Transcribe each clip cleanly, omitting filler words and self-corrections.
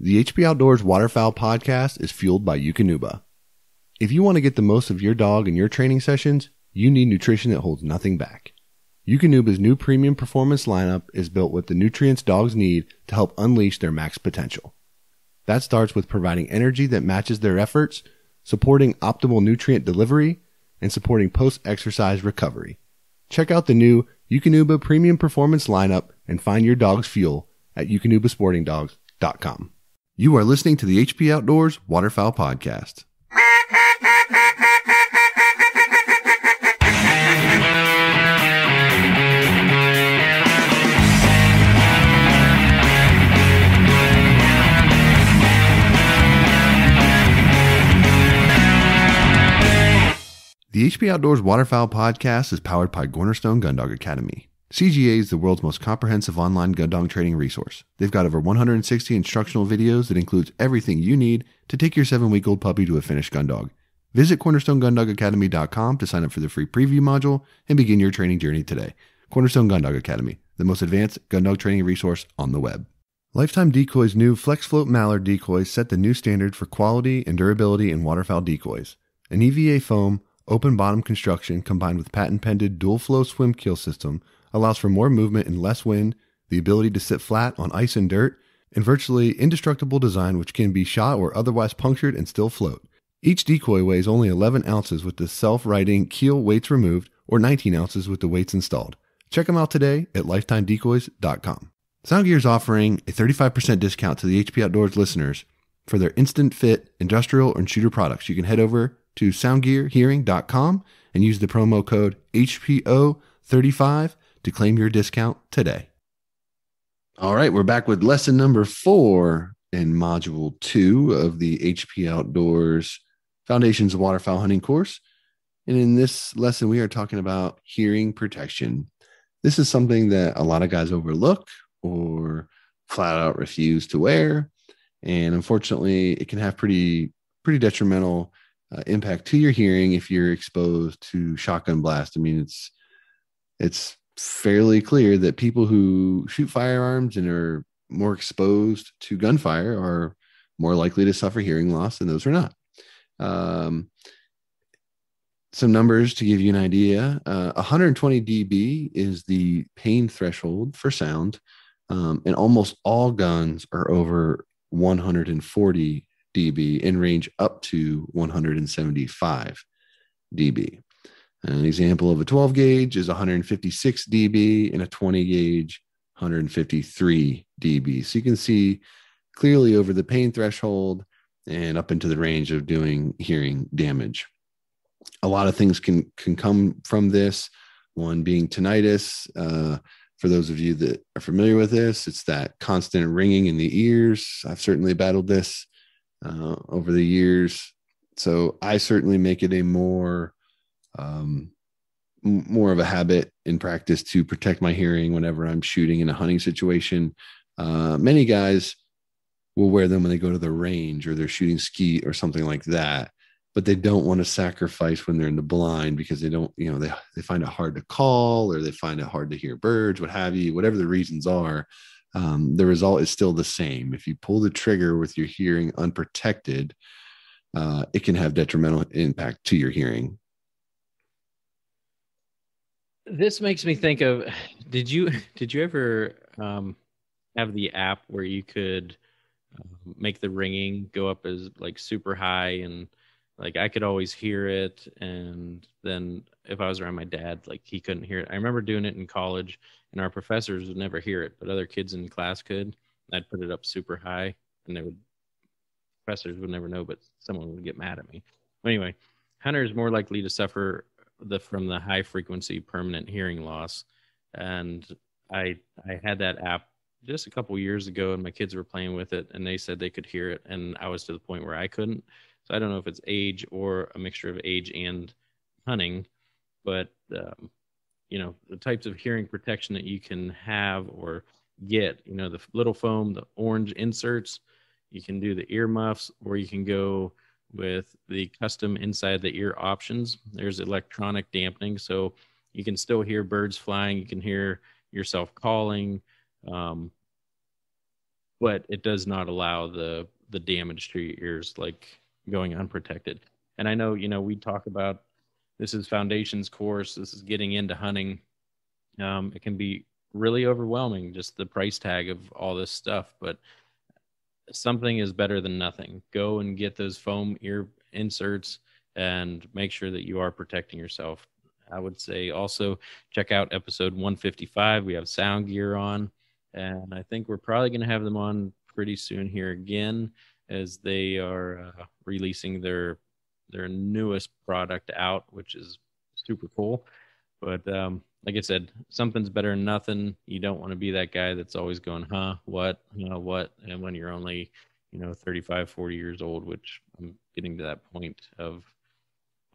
The HP Outdoors Waterfowl podcast is fueled by Eukanuba. If you want to get the most of your dog in your training sessions, you need nutrition that holds nothing back. Eukanuba's new premium performance lineup is built with the nutrients dogs need to help unleash their max potential. That starts with providing energy that matches their efforts, supporting optimal nutrient delivery, and supporting post-exercise recovery. Check out the new Eukanuba premium performance lineup and find your dog's fuel at eukanubasportingdogs.com. You are listening to the HP Outdoors Waterfowl Podcast. The HP Outdoors Waterfowl Podcast is powered by Cornerstone Gun Dog Academy. CGA is the world's most comprehensive online gun dog training resource. They've got over 160 instructional videos that includes everything you need to take your 7-week-old puppy to a finished gun dog. Visit cornerstonegundogacademy.com to sign up for the free preview module and begin your training journey today. Cornerstone Gun Dog Academy, the most advanced gun dog training resource on the web. Lifetime Decoy's new Flex Float Mallard decoys set the new standard for quality and durability in waterfowl decoys. An EVA foam, open bottom construction combined with patent-pended dual flow swim keel system allows for more movement and less wind, the ability to sit flat on ice and dirt, and virtually indestructible design which can be shot or otherwise punctured and still float. Each decoy weighs only 11 ounces with the self-righting keel weights removed or 19 ounces with the weights installed. Check them out today at lifetimedecoys.com. Soundgear is offering a 35% discount to the HP Outdoors listeners for their instant fit industrial and shooter products. You can head over to soundgearhearing.com and use the promo code HPO35 to claim your discount today. All right, we're back with lesson number 4 in module 2 of the HP Outdoors Foundations of Waterfowl Hunting course. And in this lesson, we are talking about hearing protection. This is something that a lot of guys overlook or flat out refuse to wear. And unfortunately, it can have pretty detrimental impact to your hearing if you're exposed to shotgun blast. I mean, it's fairly clear that people who shoot firearms and are more exposed to gunfire are more likely to suffer hearing loss than those who are not. Some numbers to give you an idea. 120 dB is the pain threshold for sound, and almost all guns are over 140 dB and range up to 175 dB. An example of a 12 gauge is 156 dB and a 20 gauge 153 dB. So you can see clearly over the pain threshold and up into the range of doing hearing damage. A lot of things can come from this. One being tinnitus. For those of you that are familiar with this, it's that constant ringing in the ears. I've certainly battled this over the years. So I certainly make it a more of a habit in practice to protect my hearing whenever I'm shooting in a hunting situation. Many guys will wear them when they go to the range or they're shooting skeet or something like that, but they don't want to sacrifice when they're in the blind because they don't, they find it hard to call or they find it hard to hear birds, what have you, whatever the reasons are. The result is still the same. If you pull the trigger with your hearing unprotected, it can have detrimental impact to your hearing. This makes me think of, did you ever have the app where you could make the ringing go up as like super high and like I could always hear it, and then if I was around my dad, like he couldn't hear it. I remember doing it in college and our professors would never hear it, but other kids in class could. I'd put it up super high and professors would never know, but someone would get mad at me. Anyway, hunter is more likely to suffer from the high frequency permanent hearing loss. And I had that app just a couple years ago and my kids were playing with it and they said they could hear it. And I was to the point where I couldn't. So I don't know if it's age or a mixture of age and hunting, but the types of hearing protection that you can have or get, the little foam, the orange inserts, you can do the ear muffs, or you can go with the custom inside the ear options. There's electronic dampening, so you can still hear birds flying. You can hear yourself calling. But but it does not allow the damage to your ears, like going unprotected. And I know, we talk about this is foundations course, this is getting into hunting. It can be really overwhelming, just the price tag of all this stuff, but something is better than nothing. Go and get those foam ear inserts and make sure that you are protecting yourself. I would say also check out episode 155. We have sound gear on, and I think we're probably going to have them on pretty soon here again, as they are releasing their newest product out, which is super cool. But like I said, something's better than nothing. You don't want to be that guy that's always going, what, what? And when you're only, 35, 40 years old, which I'm getting to that point of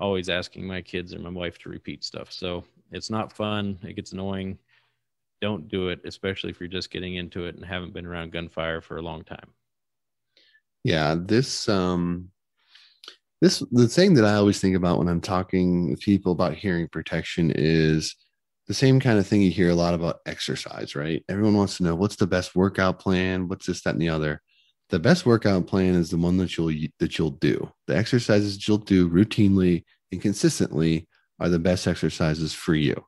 always asking my kids or my wife to repeat stuff. So it's not fun. It gets annoying. Don't do it, especially if you're just getting into it and haven't been around gunfire for a long time. Yeah, the thing that I always think about when I'm talking with people about hearing protection is the same kind of thing you hear a lot about exercise, right? Everyone wants to know what's the best workout plan, what's this, that, and the other. The best workout plan is the one that you'll do. The exercises that you'll do routinely and consistently are the best exercises for you.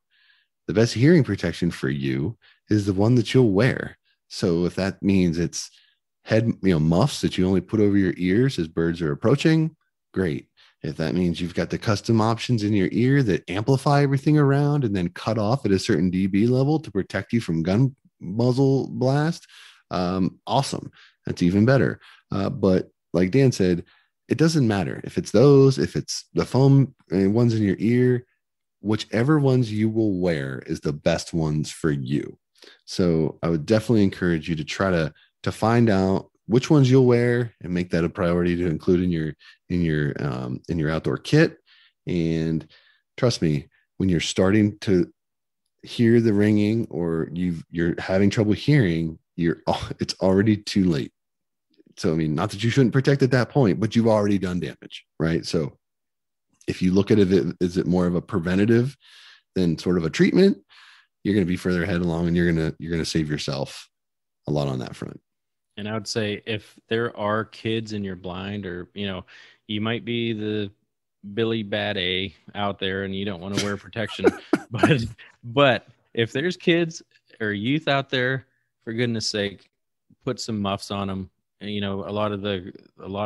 The best hearing protection for you is the one that you'll wear. So if that means it's head, muffs that you only put over your ears as birds are approaching, great. If that means you've got the custom options in your ear that amplify everything around and then cut off at a certain dB level to protect you from gun muzzle blast, awesome. That's even better. But like Dan said, it doesn't matter if it's those, if it's the foam ones in your ear, whichever ones you will wear is the best ones for you. So I would definitely encourage you to try to find out which ones you'll wear and make that a priority to include in your outdoor kit. And trust me, when you're starting to hear the ringing or you're having trouble hearing, it's already too late. So, I mean, not that you shouldn't protect at that point, but you've already done damage, right? So if you look at it, is it more of a preventative than sort of a treatment? You're going to be further ahead along, and you're going to save yourself a lot on that front. And I would say if there are kids in your blind, or, you might be the Billy Bad A out there and you don't want to wear protection, but if there's kids or youth out there, for goodness sake, put some muffs on them. And, a lot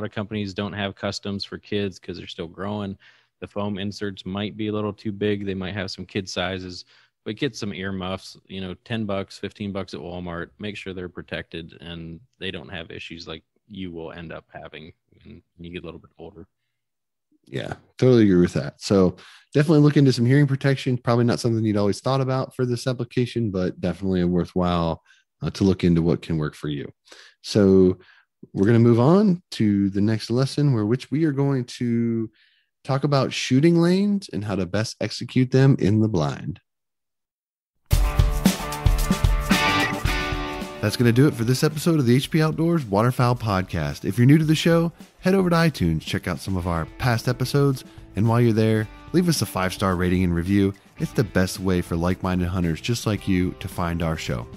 of companies don't have customs for kids because they're still growing. The foam inserts might be a little too big. They might have some kid sizes, but get some ear muffs, $10, $15 at Walmart. Make sure they're protected and they don't have issues like you will end up having when you get a little bit older. Yeah, totally agree with that. So definitely look into some hearing protection. Probably not something you'd always thought about for this application, but definitely a worthwhile to look into what can work for you. So we're going to move on to the next lesson, which we are going to talk about shooting lanes and how to best execute them in the blind. That's going to do it for this episode of the HP Outdoors Waterfowl Podcast. If you're new to the show, head over to iTunes, check out some of our past episodes, and while you're there, leave us a 5-star rating and review. It's the best way for like-minded hunters just like you to find our show.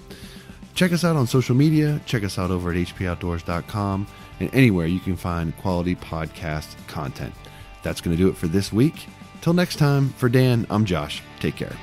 Check us out on social media, check us out over at hpoutdoors.com, and anywhere you can find quality podcast content. That's going to do it for this week. Till next time, for Dan, I'm Josh. Take care.